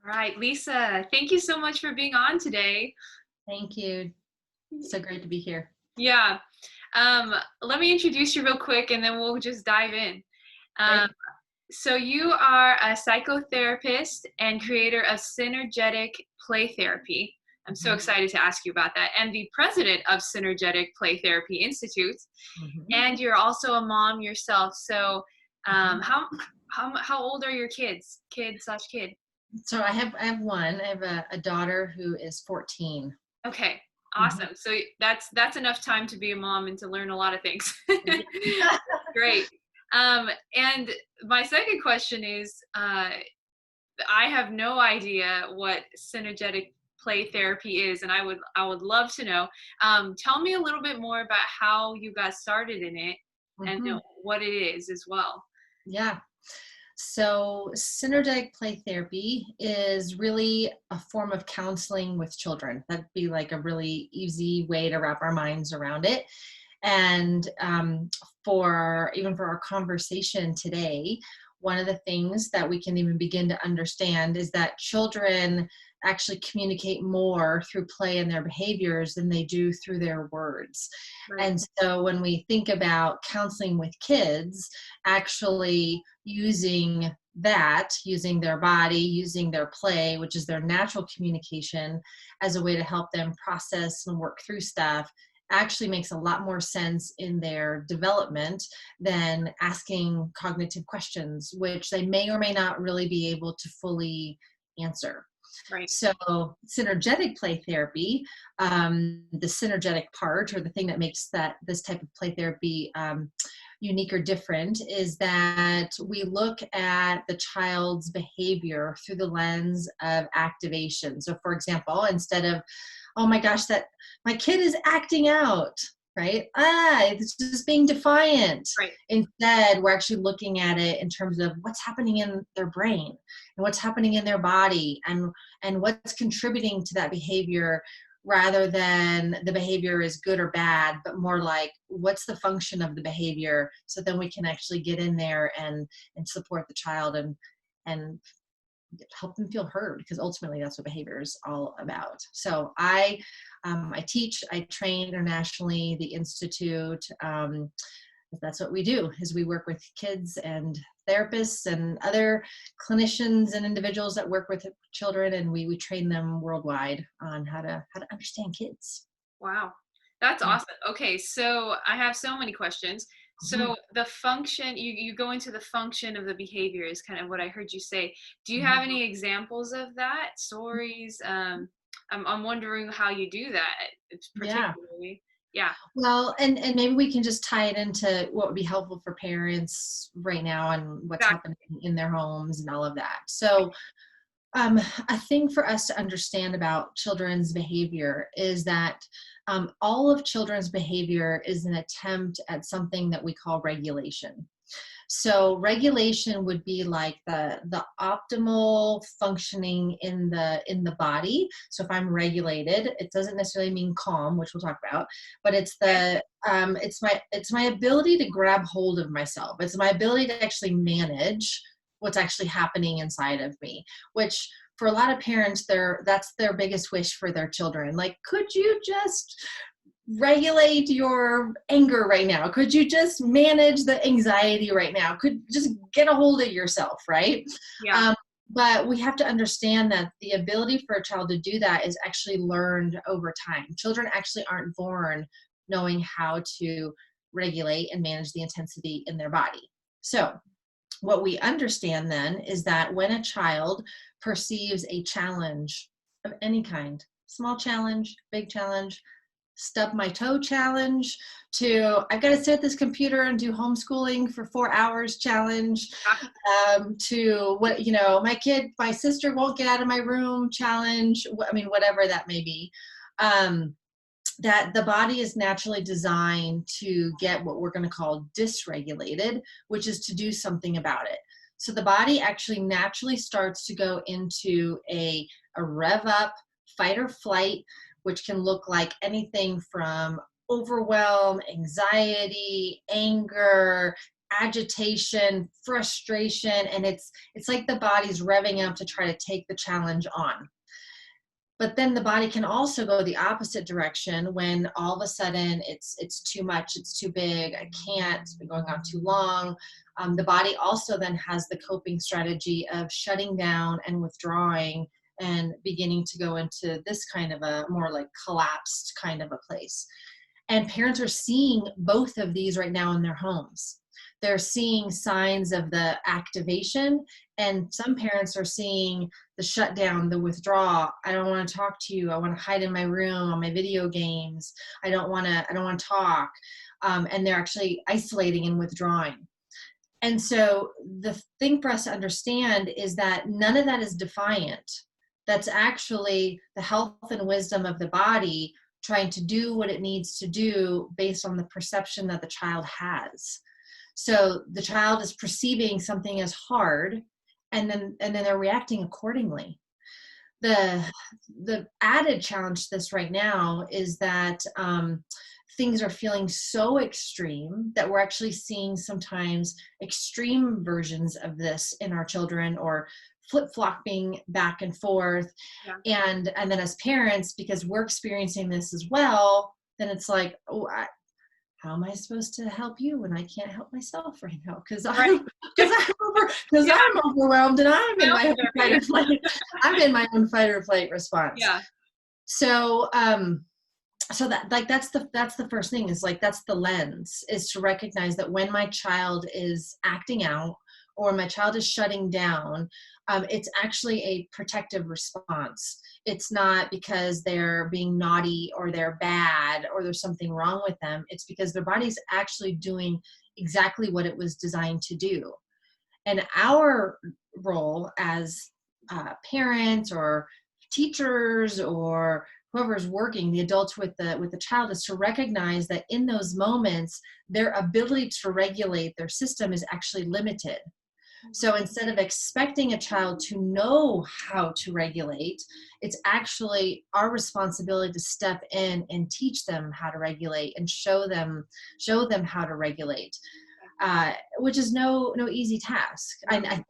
All right, Lisa, thank you so much for being on today. Thank you. So great to be here. Yeah. Um, Let me introduce you real quick and then we'll just dive in. Um, Great. so, you are a psychotherapist and creator of Synergetic Play Therapy. I'm so Mhm. excited to ask you about that. And the president of Synergetic Play Therapy Institute. Mhm. And you're also a mom yourself. So, Mhm. how old are your kids? Kid/kid? So I have one. I have a daughter who is 14. Okay, Mhm. awesome. So that's enough time to be a mom and to learn a lot of things. Great. And my second question is, I have no idea what synergetic play therapy is, and I would love to know. Tell me a little bit more about how you got started in it, and Mhm. what it is as well. Yeah. So synergetic play therapy is really a form of counseling with children. That'd be like a really easy way to wrap our minds around it. And for even for our conversation today, one of the things that we can even begin to understand is that children actually communicate more through play and their behaviors than they do through their words. Right. And so when we think about counseling with kids, actually using their body, using their play, which is their natural communication, as a way to help them process and work through stuff actually makes a lot more sense in their development than asking cognitive questions, which they may or may not really be able to fully answer. Right. So, synergetic play therapy, the synergetic part, or the thing that makes this type of play therapy unique or different, is that we look at the child's behavior through the lens of activation. So, for example, instead of, oh my gosh, that my kid is acting out, right? It's just being defiant. Right. Instead, we're actually looking at it in terms of what's happening in their brain and what's happening in their body, and what's contributing to that behavior, rather than the behavior is good or bad, but more like what's the function of the behavior, so then we can actually get in there and support the child and help them feel heard, because ultimately that's what behavior is all about. So I teach, I train internationally, the institute. That's what we do, is we work with kids and therapists and other clinicians and individuals that work with children, and we train them worldwide on how to understand kids. Wow. That's Yeah. awesome. Okay, so I have so many questions. Mhm. So the function, you go into the function of the behavior is kind of what I heard you say. Do you have Mhm. any examples of that? Stories? I'm wondering how you do that. It's Yeah. particularly. Yeah. Well, and maybe we can just tie it into what would be helpful for parents right now and what's Exactly. happening in their homes and all of that. So, a thing for us to understand about children's behavior is that all of children's behavior is an attempt at something that we call regulation. So regulation would be like the optimal functioning in the body. So if I'm regulated, it doesn't necessarily mean calm, which we'll talk about, but Okay. it's my ability to grab hold of myself. It's my ability to actually manage what's actually happening inside of me, which for a lot of parents, that's their biggest wish for their children. Like, could you just regulate your anger right now? Could you just manage the anxiety right now? Could just get a hold of yourself, right? Yeah. Um, but we have to understand that the ability for a child to do that is actually learned over time. Children actually aren't born knowing how to regulate and manage the intensity in their body. So, what we understand then is that when a child perceives a challenge of any kind, small challenge, big challenge, stub my toe challenge, to I've got to sit at this computer and do homeschooling for 4 hours challenge, Ah. to what, my sister won't get out of my room challenge. I mean, whatever that may be. Um, that the body is naturally designed to get what we're going to call dysregulated, which is to do something about it. So the body actually naturally starts to go into a rev up, fight or flight, which can look like anything from overwhelm, anxiety, anger, agitation, frustration, and it's like the body's revving up to try to take the challenge on. But then the body can also go the opposite direction when all of a sudden it's too much, it's too big, I can't, it's been going on too long. The body also then has the coping strategy of shutting down and withdrawing and beginning to go into this kind of a more like collapsed kind of a place. And parents are seeing both of these right now in their homes. They're seeing signs of the activation, and some parents are seeing the shutdown, the withdrawal. I don't want to talk to you. I want to hide in my room on my video games. I don't want to talk. And they're actually isolating and withdrawing. And so the thing for us to understand is that none of that is defiant. That's actually the health and wisdom of the body trying to do what it needs to do based on the perception that the child has. So the child is perceiving something as hard, and then they're reacting accordingly. The added challenge to this right now is that things are feeling so extreme that we're actually seeing sometimes extreme versions of this in our children, or flip-flopping back and forth. Yeah. And then as parents, because we're experiencing this as well, then it's like, oh, how am I supposed to help you when I can't help myself right now? Because I'm overwhelmed, and I'm in my own fight or flight. I'm in my own fight or flight response. Yeah. So so that, like, that's the first thing, is like, that's the lens, is to recognize that when my child is acting out or my child is shutting down, it's actually a protective response. It's not because they're being naughty or they're bad or there's something wrong with them. It's because their body's actually doing exactly what it was designed to do. And our role as parents or teachers or whoever's working, the adults with the child, is to recognize that in those moments, their ability to regulate their system is actually limited. So instead of expecting a child to know how to regulate, it's actually our responsibility to step in and teach them how to regulate and show them how to regulate, which is no easy task. I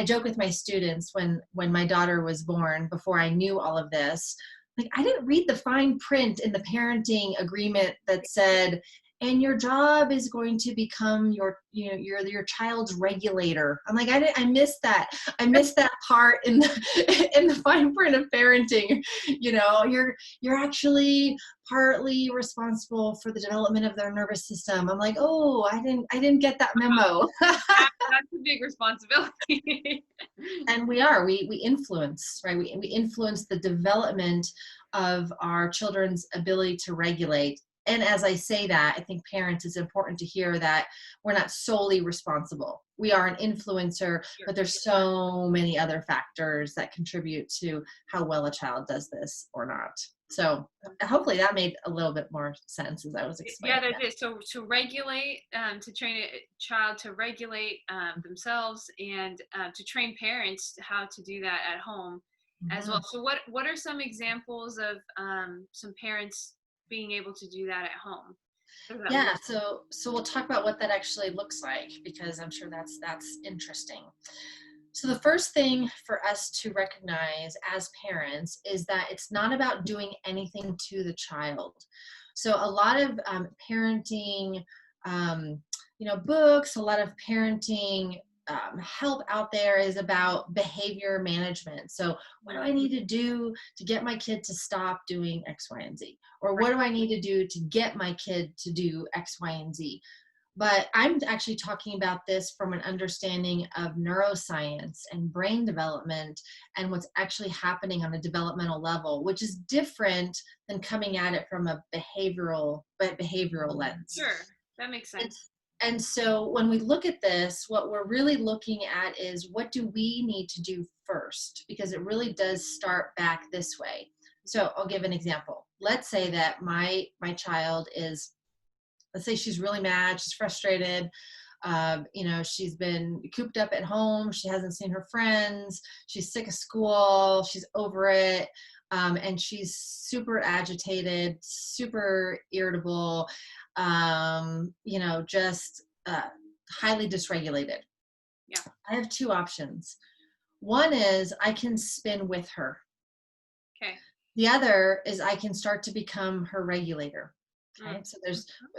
joke with my students when my daughter was born, before I knew all of this, like, I didn't read the fine print in the parenting agreement that said, and your job is going to become your child's regulator. I'm like, I missed that. I missed that part in the fine print of parenting. You're actually partly responsible for the development of their nervous system. I'm like, oh, I didn't get that memo. That's a big responsibility. And we influence, right? We influence the development of our children's ability to regulate. And as I say that, I think parents, it's important to hear that we're not solely responsible. We are an influencer, but there's so many other factors that contribute to how well a child does this or not. So hopefully that made a little bit more sense as I was explaining. Yeah, that did. So to regulate, to train a child to regulate themselves, and to train parents how to do that at home as well. So what are some examples of some parents being able to do that at home? Yeah, so we'll talk about what that actually looks like, because I'm sure that's interesting. So the first thing for us to recognize as parents is that it's not about doing anything to the child. So a lot of parenting books, a lot of parenting help out there is about behavior management. So what do I need to do to get my kid to stop doing X, Y, and Z? Or what do I need to do to get my kid to do X, Y, and Z? But I'm actually talking about this from an understanding of neuroscience and brain development and what's actually happening on a developmental level, which is different than coming at it from a behavioral lens. Sure, that makes sense. And so when we look at this, what we're really looking at is, what do we need to do first? Because it really does start back this way. So I'll give an example. Let's say that my child is, let's say she's really mad, she's frustrated, she's been cooped up at home, she hasn't seen her friends, she's sick of school, she's over it, and she's super agitated, super irritable, just highly dysregulated. Yeah. I have two options. One is I can spin with her. Okay. The other is I can start to become her regulator. Okay. Mm. So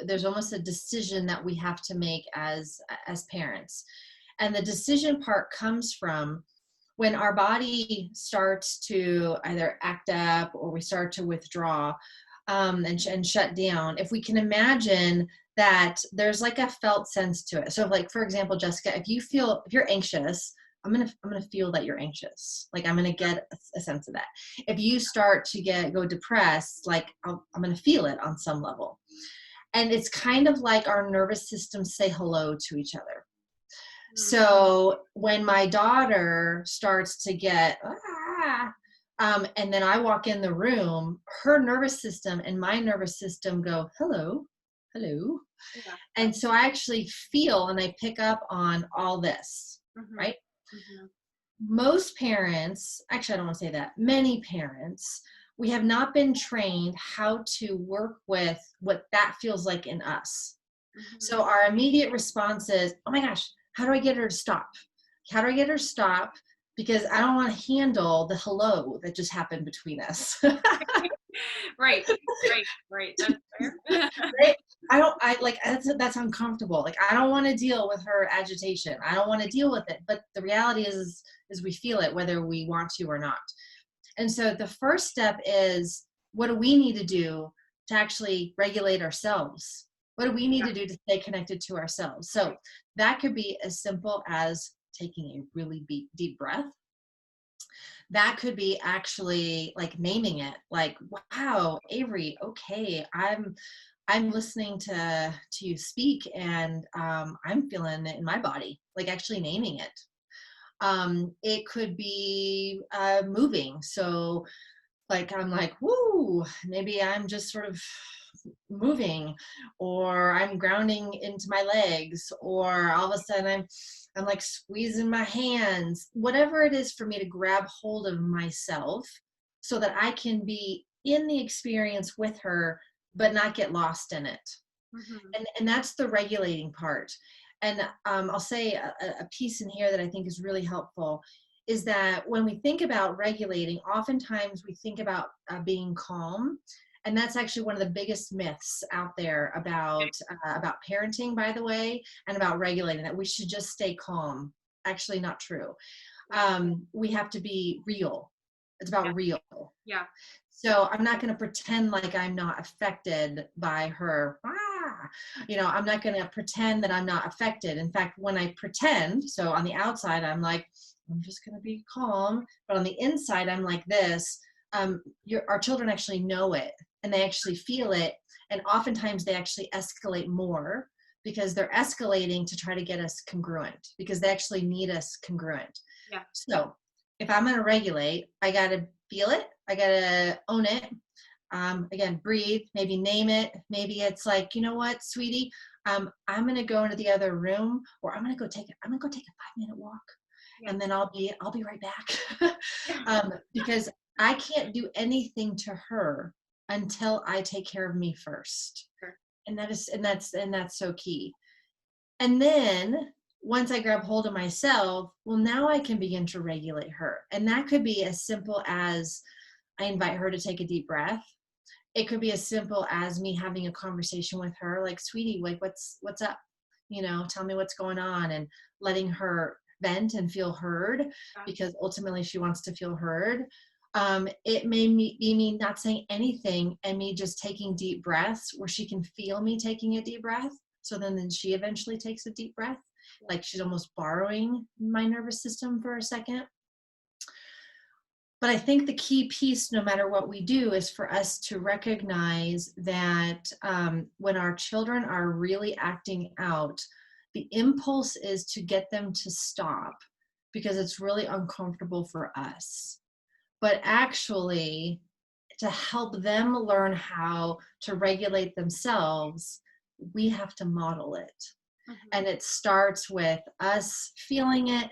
there's almost a decision that we have to make as parents. And the decision part comes from when our body starts to either act up or we start to withdraw, and shut down. If we can imagine that there's like a felt sense to it. So like, for example, Jessica, if you're anxious, I'm gonna feel that you're anxious. Like I'm gonna get a sense of that. If you start to go depressed, like I'm gonna feel it on some level. And it's kind of like our nervous systems say hello to each other. Mm. So when my daughter starts to get, and then I walk in the room, her nervous system and my nervous system go, hello, hello. Yeah. And so I actually feel and I pick up on all this, Mm-hmm. right? Mm-hmm. Most parents, actually, I don't want to say that, many parents, we have not been trained how to work with what that feels like in us. Mm-hmm. So our immediate response is, oh my gosh, how do I get her to stop? How do I get her to stop? Because I don't want to handle the hello that just happened between us. Right. That's fair. Right? That's uncomfortable. Like I don't want to deal with her agitation. I don't want to deal with it. But the reality is we feel it whether we want to or not. And so the first step is, what do we need to do to actually regulate ourselves? What do we need to do to stay connected to ourselves? So that could be as simple as taking a really deep breath. That could be actually like naming it, like, wow, Avery, okay, I'm listening to you speak, and I'm feeling it in my body, like actually naming it. It could be moving. So like I'm like, woo, maybe I'm just sort of moving, or I'm grounding into my legs, or all of a sudden I'm like squeezing my hands, whatever it is for me to grab hold of myself so that I can be in the experience with her but not get lost in it. Mm-hmm. And that's the regulating part. And I'll say a piece in here that I think is really helpful is that when we think about regulating, oftentimes we think about being calm. And that's actually one of the biggest myths out there about parenting, by the way, and about regulating, that we should just stay calm. Actually, not true. We have to be real. It's about real. Yeah. So I'm not going to pretend like I'm not affected by her. I'm not going to pretend that I'm not affected. In fact, when I pretend, so on the outside, I'm like, I'm just going to be calm. But on the inside, I'm like this. Our children actually know it, and they actually feel it. And oftentimes they actually escalate more because they're escalating to try to get us congruent, because they actually need us congruent. Yeah. So if I'm going to regulate, I got to feel it. I got to own it. Again, breathe, maybe name it. Maybe it's like, you know what, sweetie, I'm going to go into the other room, or I'm going to go take a 5-minute walk. Yeah. And then I'll be right back. Because I can't do anything to her until I take care of me first. Sure. And that's so key. And then once I grab hold of myself, well, now I can begin to regulate her. And that could be as simple as I invite her to take a deep breath. It could be as simple as me having a conversation with her, like, sweetie, like, what's up? Tell me what's going on, and letting her vent and feel heard, because ultimately she wants to feel heard. It may be me not saying anything and me just taking deep breaths where she can feel me taking a deep breath. So then she eventually takes a deep breath, like she's almost borrowing my nervous system for a second. But I think the key piece, no matter what we do, is for us to recognize that when our children are really acting out, the impulse is to get them to stop because it's really uncomfortable for us. But actually, to help them learn how to regulate themselves, we have to model it. Mm-hmm. And it starts with us feeling it,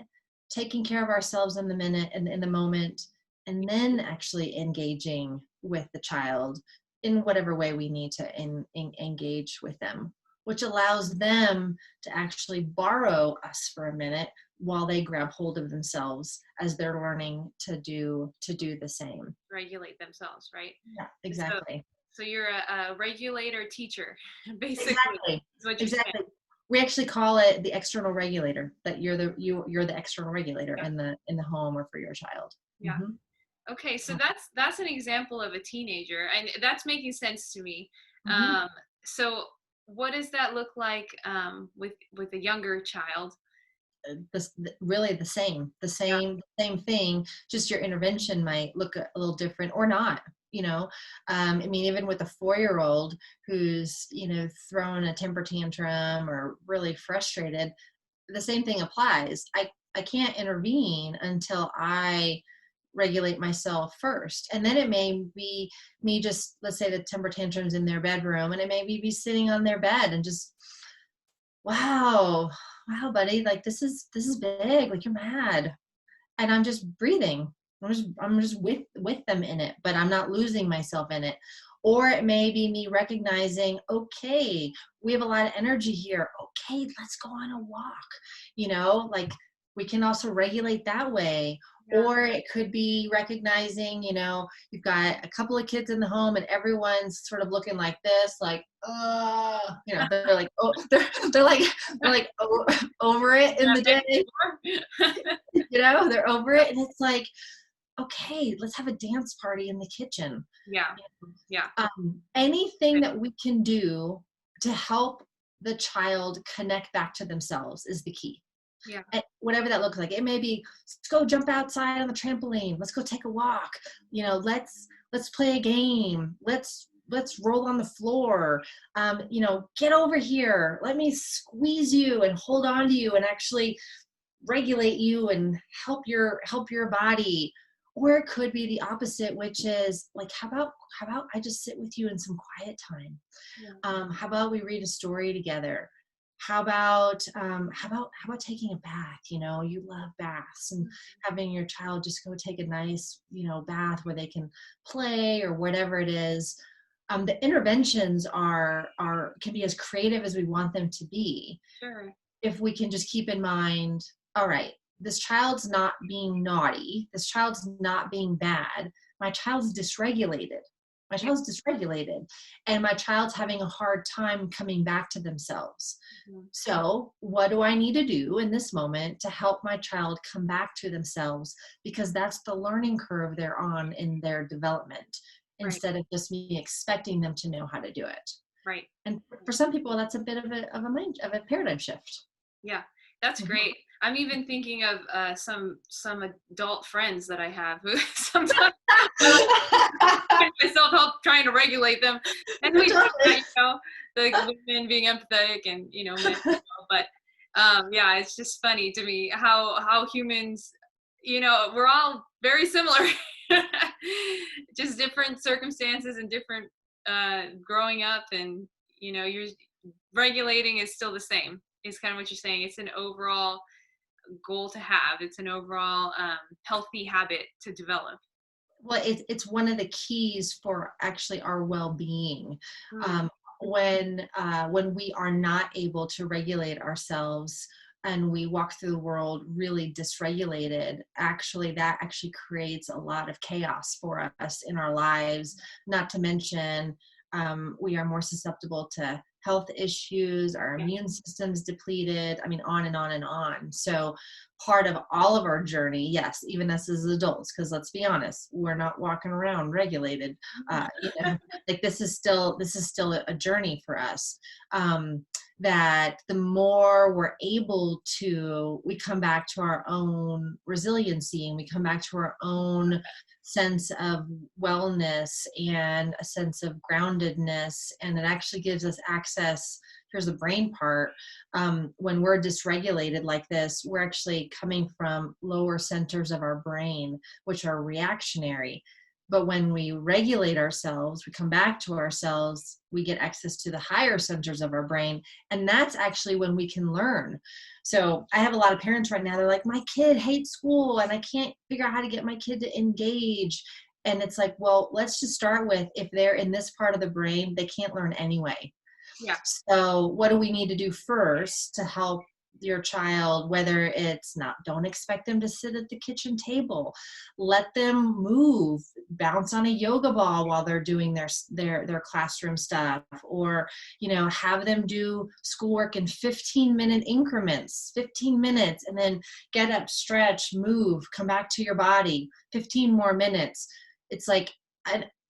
taking care of ourselves in the minute and in the moment, and then actually engaging with the child in whatever way we need to engage with them. which allows them to actually borrow us for a minute while they grab hold of themselves as they're learning to do the same. Regulate themselves, right? Yeah, So, exactly. so you're a regulator teacher, basically, Exactly. is what you're saying. Exactly. We actually call it the external regulator, that you're the external regulator Yeah. in the home or for your child. Yeah. Hmm. Okay, so that's an example of a teenager, and that's making sense to me. Hmm. Um, so what does that look like with a younger child? Really Yeah. same thing, just your intervention might look a little different or not, you know. I mean, even with a 4-year-old who's, throwing a temper tantrum or really frustrated, the same thing applies. I can't intervene until I regulate myself first. And then it may be me, just, let's say the temper tantrums in their bedroom, and it may be sitting on their bed and just, wow, wow, buddy, like this is big, like you're mad. And I'm just breathing. I'm just with them in it, but I'm not losing myself in it. Or it may be me recognizing, okay, we have a lot of energy here. Okay, let's go on a walk. Like, we can also regulate that way. Yeah. Or it could be recognizing, you've got a couple of kids in the home and everyone's sort of looking like this, like, they're like, oh, they're like over it in Yeah, the been day. before. They're over it, and it's like, okay, let's have a dance party in the kitchen. Yeah. Yeah. Anything Okay. that we can do to help the child connect back to themselves is the key. Yeah. And whatever that looks like, it may be, let's go jump outside on the trampoline, let's go take a walk, let's play a game, let's roll on the floor, get over here, let me squeeze you and hold on to you and actually regulate you and help your body. Or it could be the opposite, which is like, how about I just sit with you in some quiet time. Yeah. How about we read a story together? How about taking a bath? You love baths, and having your child just go take a nice, bath where they can play or whatever it is. The interventions can be as creative as we want them to be, Sure. if we can just keep in mind, all right, this child's not being naughty, this child's not being bad, my child's dysregulated. My Yeah. child's dysregulated, and my child's having a hard time coming back to themselves. Mhm. So, what do I need to do in this moment to help my child come back to themselves? Because that's the learning curve they're on in their development, Right. instead of just me expecting them to know how to do it. Right. And for some people, that's a bit of a paradigm shift. Yeah, that's Mhm. great. I'm even thinking of some adult friends that I have who sometimes I like find myself help trying to regulate them, and we do that, Totally. the women being empathetic and men as well. But yeah, it's just funny to me how humans, we're all very similar, just different circumstances and different growing up, and you're regulating is still the same. Is kind of what you're saying. It's an overall goal to have. It's an overall healthy habit to develop. Well, it's one of the keys for actually our well-being. Mm, Um, when we are not able to regulate ourselves and we walk through the world really dysregulated, that actually creates a lot of chaos for us in our lives. Not to mention, we are more susceptible to health issues, our yeah. immune system's depleted. I mean, on and on and on. So part of all of our journey, yes, even us as adults, because let's be honest, we're not walking around regulated. Like, this is still a journey for us. That the more we're able to, we come back to our own resiliency, and we come back to our own sense of wellness and a sense of groundedness, and it actually gives us access. Here's the brain part. When we're dysregulated like this, we're actually coming from lower centers of our brain, which are reactionary. But when we regulate ourselves, we come back to ourselves, we get access to the higher centers of our brain. And that's actually when we can learn. So I have a lot of parents right now, they're like, my kid hates school and I can't figure out how to get my kid to engage. And it's like, well, let's just start with, if they're in this part of the brain, they can't learn anyway. Yeah. So what do we need to do first to help your child, whether it's not, don't expect them to sit at the kitchen table, let them move, bounce on a yoga ball while they're doing their classroom stuff, or have them do schoolwork in 15-minute increments, 15 minutes, and then get up, stretch, move, come back to your body, 15 more minutes. It's like,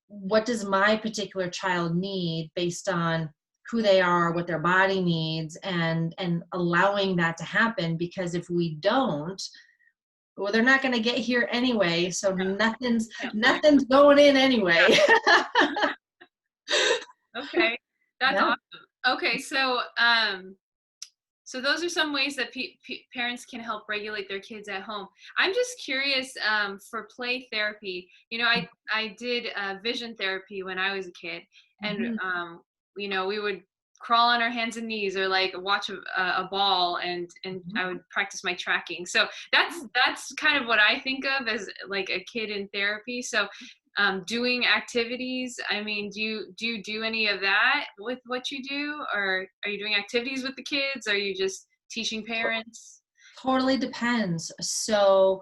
what does my particular child need based on who they are, what their body needs, and allowing that to happen. Because if we don't, well, they're not going to get here anyway, so nothing's going in anyway. Okay, that's Yeah. awesome. Okay, so so those are some ways that parents can help regulate their kids at home. I'm just curious, for play therapy. I did vision therapy when I was a kid, and Mhm. we would crawl on our hands and knees, or like watch a ball, and I would practice my tracking. So that's kind of what I think of as like a kid in therapy. So doing activities, I mean, do you do any of that with what you do, or are you doing activities with the kids? Are you just teaching parents? Totally depends. So,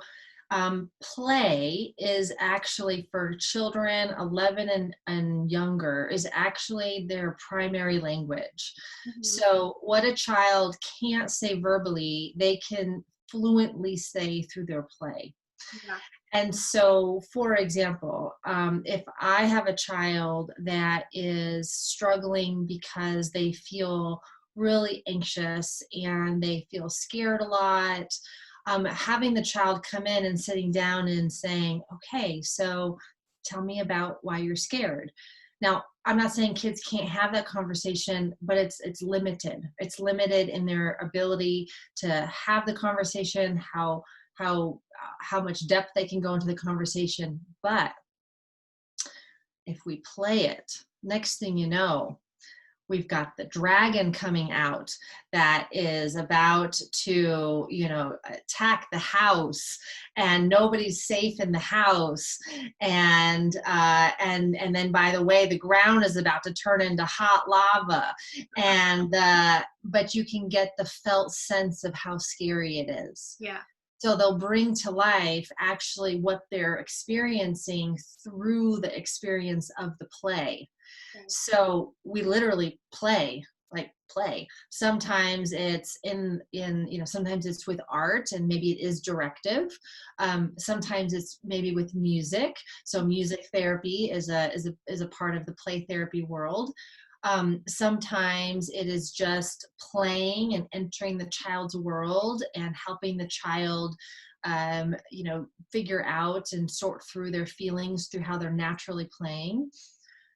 play is actually for children 11 and younger, is actually their primary language. Hmm. So, what a child can't say verbally, they can fluently say through their play. Yeah. And so, for example, if I have a child that is struggling because they feel really anxious and they feel scared a lot, having the child come in and sitting down and saying, okay, so tell me about why you're scared. Now, I'm not saying kids can't have that conversation, but it's limited. It's limited in their ability to have the conversation, how much depth they can go into the conversation. But if we play it, next thing you know, we've got the dragon coming out that is about to attack the house, and nobody's safe in the house, and then, by the way, the ground is about to turn into hot lava, and but you can get the felt sense of how scary it is. Yeah. So they'll bring to life actually what they're experiencing through the experience of the play. Okay. So we literally play, like play. Sometimes it's sometimes it's with art, and maybe it is directive. Sometimes it's maybe with music. So music therapy is a part of the play therapy world. Sometimes it is just playing and entering the child's world and helping the child figure out and sort through their feelings through how they're naturally playing.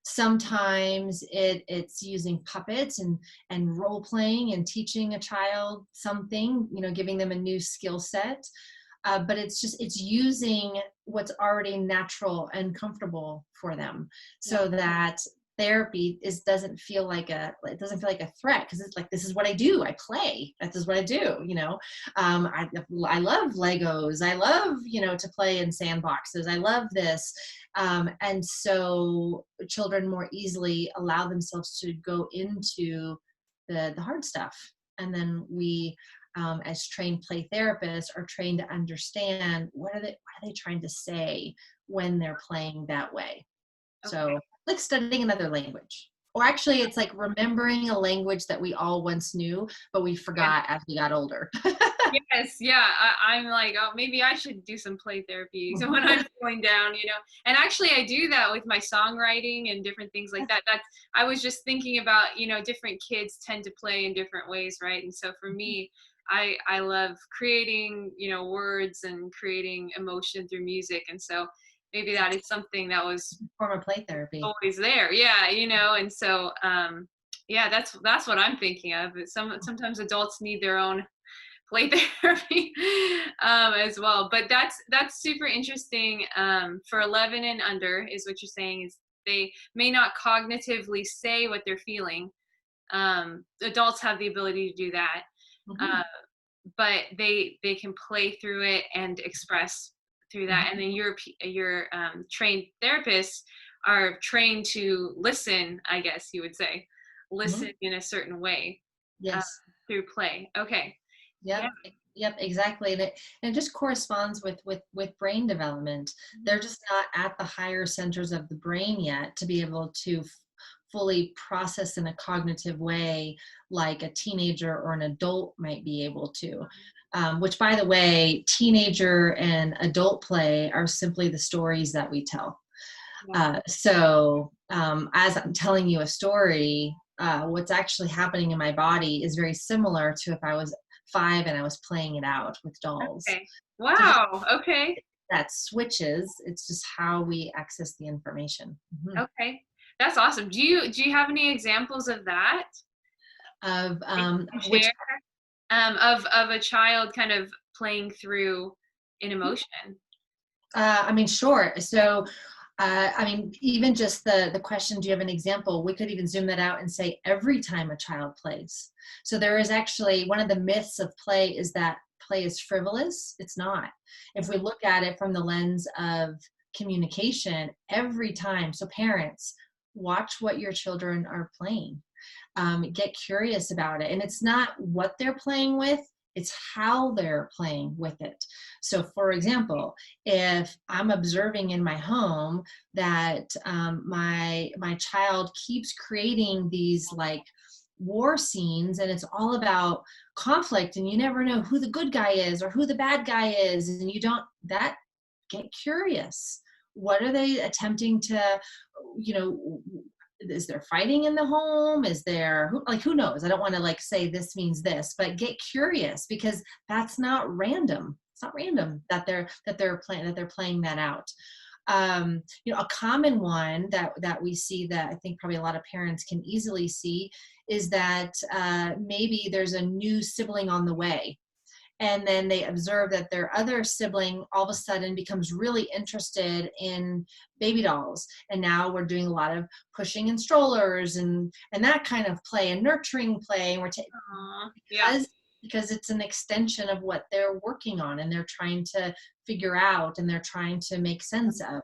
Sometimes it's using puppets and role playing and teaching a child something, giving them a new skill set. But it's using what's already natural and comfortable for them, Yeah. so that therapy doesn't feel like a threat, because it's like, this is what I do. I play. This is what I do. I love Legos. I love to play in sandboxes. I love this. And so children more easily allow themselves to go into the hard stuff. And then we, as trained play therapists, are trained to understand what are they trying to say when they're playing that way. Okay. So, like studying another language. Or actually, it's like remembering a language that we all once knew, but we forgot as we got older. Yes, yeah. I'm like, oh, maybe I should do some play therapy so when I'm feeling down. And actually, I do that with my songwriting and different things like that. I was just thinking about, different kids tend to play in different ways, right? And so for me, I love creating, words and creating emotion through music. And so maybe that is something that was Form of play therapy. always there. Yeah, and so yeah, that's what I'm thinking of. Sometimes adults need their own play therapy as well. But that's super interesting. For 11 and under, is what you're saying, is they may not cognitively say what they're feeling. Adults have the ability to do that, Mhm. uh, but they can play through it and express through that. Mhm. And then your trained therapists are trained to listen, I guess you would say. listen in a certain way uh, Yes. through play. Okay. Yeah. Yep. Yep, exactly. And it just corresponds with brain development. They're just not at the higher centers of the brain yet to be able to fully process in a cognitive way like a teenager or an adult might be able to. Which, by the way, teenager and adult play are simply the stories that we tell. Yeah. As I'm telling you a story, what's actually happening in my body is very similar to if I was 5 and I was playing it out with dolls. Okay. So just Wow. Okay. that switches, it's just how we access the information. Okay. That's awesome. Do you have any examples of that? Of That you can which share of a child kind of playing through an emotion? I mean, sure. So I mean, even just the question, do you have an example? We could even zoom that out and say every time a child plays. So there is actually one of the myths of play is that play is frivolous. It's not. If we look at it from the lens of communication, every time, so parents, watch what your children are playing. Get curious about it. And it's not what they're playing with, it's how they're playing with it. So, for example, if I'm observing in my home that my child keeps creating these like war scenes and it's all about conflict and you never know who the good guy is or who the bad guy is and you don't that get curious. What are they attempting to, you know, is there fighting in the home? Is there who knows? I don't want to like say this means this, but get curious because that's not random. It's not random that they're playing that out. A common one that we see that I think probably a lot of parents can easily see is that maybe there's a new sibling on the way and then they observe that their other sibling all of a sudden becomes really interested in baby dolls, and now we're doing a lot of pushing in strollers and that kind of play and nurturing play, and Yeah. because it's an extension of what they're working on and they're trying to figure out and they're trying to make sense of.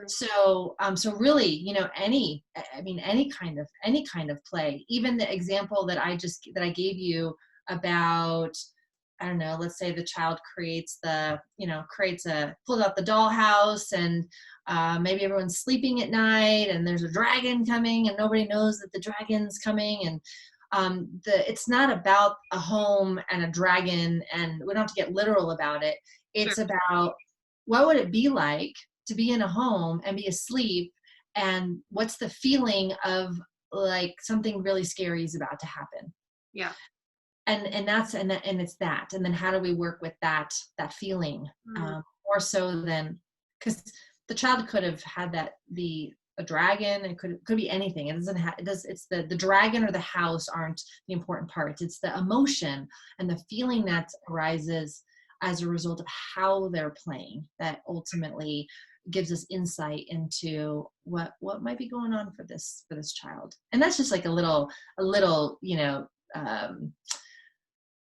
Sure. So really, any kind of play, even the example that I gave you about, I don't know, let's say the child pulls out the dollhouse and maybe everyone's sleeping at night and there's a dragon coming and nobody knows that the dragon's coming. And it's not about a home and a dragon and we don't have to get literal about it. Sure. It's about what would it be like to be in a home and be asleep and what's the feeling of like something really scary is about to happen. Yeah. And it's that, and then how do we work with that feeling more so than, because the child could have had that be a dragon, it could be anything. It's the dragon or the house aren't the important parts, it's the emotion and the feeling that arises as a result of how they're playing that ultimately gives us insight into what might be going on for this child. And that's just like a little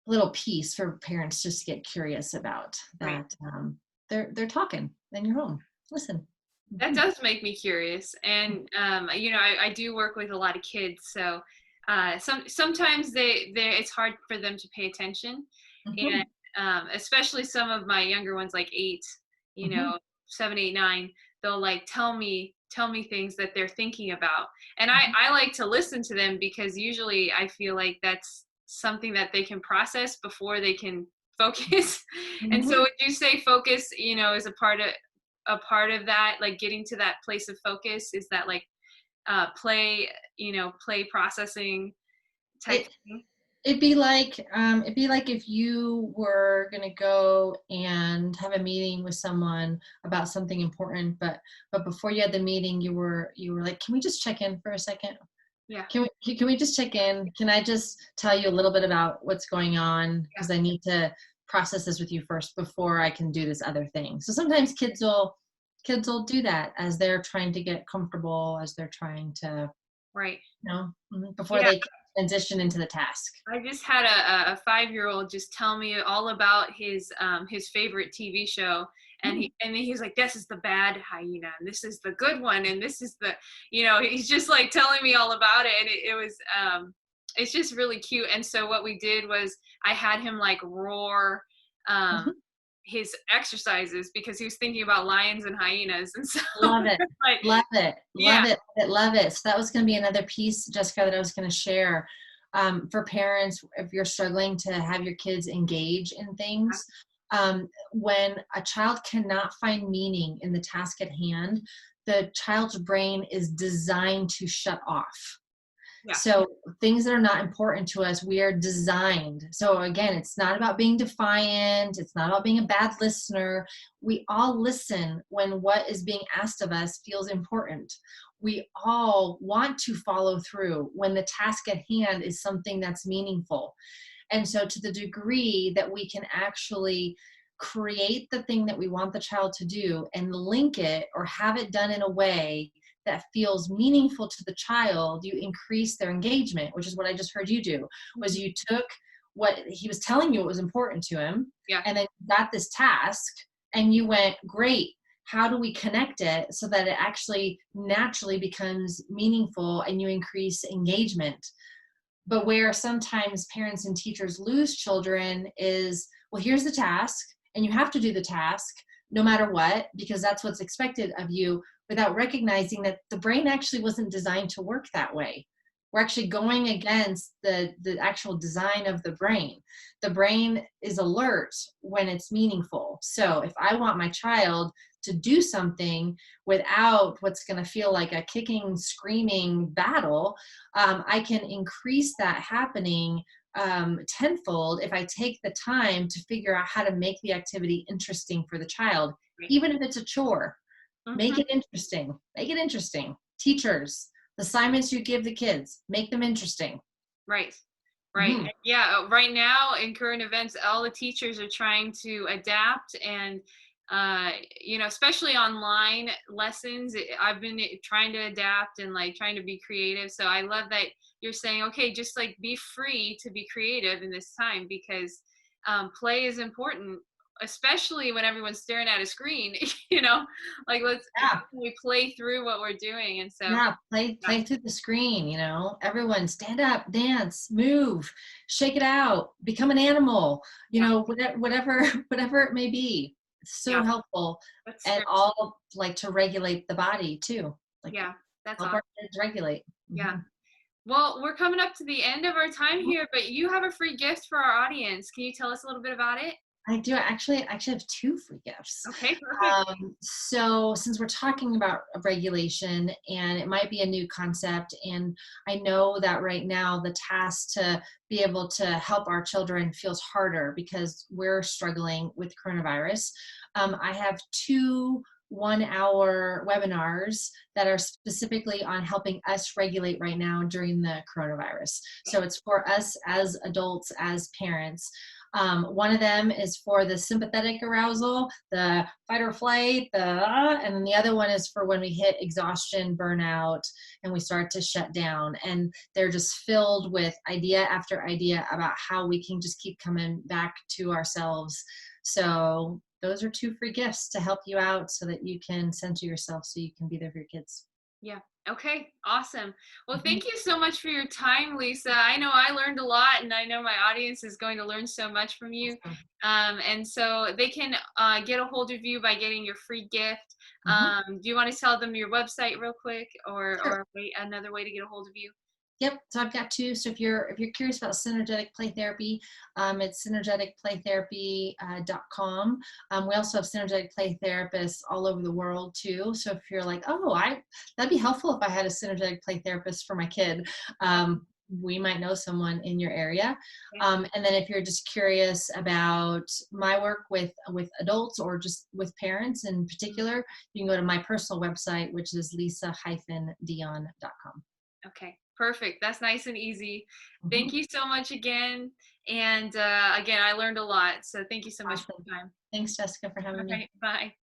little piece for parents just to get curious about that. Right. They're talking in your home. Listen. That does make me curious. And I do work with a lot of kids, so sometimes it's hard for them to pay attention. Mm-hmm. And especially some of my younger ones, like 8, Mm-hmm. 7, 8, 9, they'll like tell me things that they're thinking about. And Mm-hmm. I like to listen to them because usually I feel like that's something that they can process before they can focus. And Mm-hmm. so would you say focus, is a part of that, like getting to that place of focus? Is that like play, play processing type It, thing? it'd be like if you were gonna go and have a meeting with someone about something important, but before you had the meeting, you were like, can we just check in for a second? Yeah. Can we just check in? Can I just tell you a little bit about what's going on? Because I need to process this with you first before I can do this other thing. So sometimes kids will do that as they're trying to get comfortable, as they're trying to, Right. before Yeah. they transition into the task. I just had a 5-year-old just tell me all about his favorite TV show, and then he's like, this is the bad hyena, and this is the good one, and this is the, he's just like telling me all about it, and it was it's just really cute. And so what we did was I had him like roar um, Mhm. his exercises because he was thinking about lions and hyenas, and so Love it. like, Love it. yeah, Love it. Love it. Love it. So that was going to be another piece, Jessica, that I was going to share. For parents, if you're struggling to have your kids engage in things, when a child cannot find meaning in the task at hand, the child's brain is designed to shut off. yeah, So things that are not important to us, we are designed. So again, it's not about being defiant. It's not about being a bad listener. We all listen when what is being asked of us feels important. We all want to follow through when the task at hand is something that's meaningful. And so to the degree that we can actually create the thing that we want the child to do and link it or have it done in a way that feels meaningful to the child, you increase their engagement, which is what I just heard you do, was you took what he was telling you what was important to him, yeah, and then got this task and you went, great, how do we connect it so that it actually naturally becomes meaningful and you increase engagement? But where sometimes parents and teachers lose children is, well, here's the task, and you have to do the task no matter what, because that's what's expected of you, without recognizing that the brain actually wasn't designed to work that way. We're actually going against the actual design of the brain. The brain is alert when it's meaningful. So if I want my child to do something without what's going to feel like a kicking, screaming battle, I can increase that happening tenfold if I take the time to figure out how to make the activity interesting for the child, right. even if it's a chore. Make Mhm. it interesting. Make it interesting. Teachers, the assignments you give the kids, make them interesting. Right. Right. Mm-hmm. And yeah, right now in current events, all the teachers are trying to adapt and especially online lessons. I've been trying to adapt and like trying to be creative. So I love that you're saying, okay, just like be free to be creative in this time because play is important, especially when everyone's staring at a screen, like Yeah. we play through what we're doing. And so, Yeah, play through the screen, everyone stand up, dance, move, shake it out, become an animal, yeah, whatever whatever it may be. It's so yeah, helpful, that's and great. all like to regulate the body too, like Yeah, that's help awesome. our kids regulate. Yeah. Mhm. Well, we're coming up to the end of our time here, but you have a free gift for our audience. Can you tell us a little bit about it? I do actually have two free gifts. Okay, perfect. So since we're talking about regulation and it might be a new concept, and I know that right now the task to be able to help our children feels harder because we're struggling with coronavirus. I have two 1 hour webinars that are specifically on helping us regulate right now during the coronavirus. So it's for us as adults, as parents. One of them is for the sympathetic arousal, the fight or flight, and then the other one is for when we hit exhaustion, burnout, and we start to shut down. And they're just filled with idea after idea about how we can just keep coming back to ourselves. So those are two free gifts to help you out so that you can center yourself so you can be there for your kids. Yeah. Okay. Awesome. Well, Mhm. thank you so much for your time, Lisa. I know I learned a lot, and I know my audience is going to learn so much from you. Awesome. And so they can get a hold of you by getting your free gift. Mhm. Do you want to tell them your website real quick, or Sure. another way to get a hold of you? Yep. So I've got two. So if you're curious about synergetic play therapy, it's synergeticplaytherapy.com. We also have synergetic play therapists all over the world too. So if you're like, oh, that'd be helpful if I had a synergetic play therapist for my kid. We might know someone in your area. Yeah. And then if you're just curious about my work with adults or just with parents in particular, you can go to my personal website, which is lisa-dion.com. Okay, perfect. That's nice and easy. Thank Mhm. you so much again. And again, I learned a lot. So thank you so much for Awesome. your time. Thanks, Jessica, for All having me. right, bye.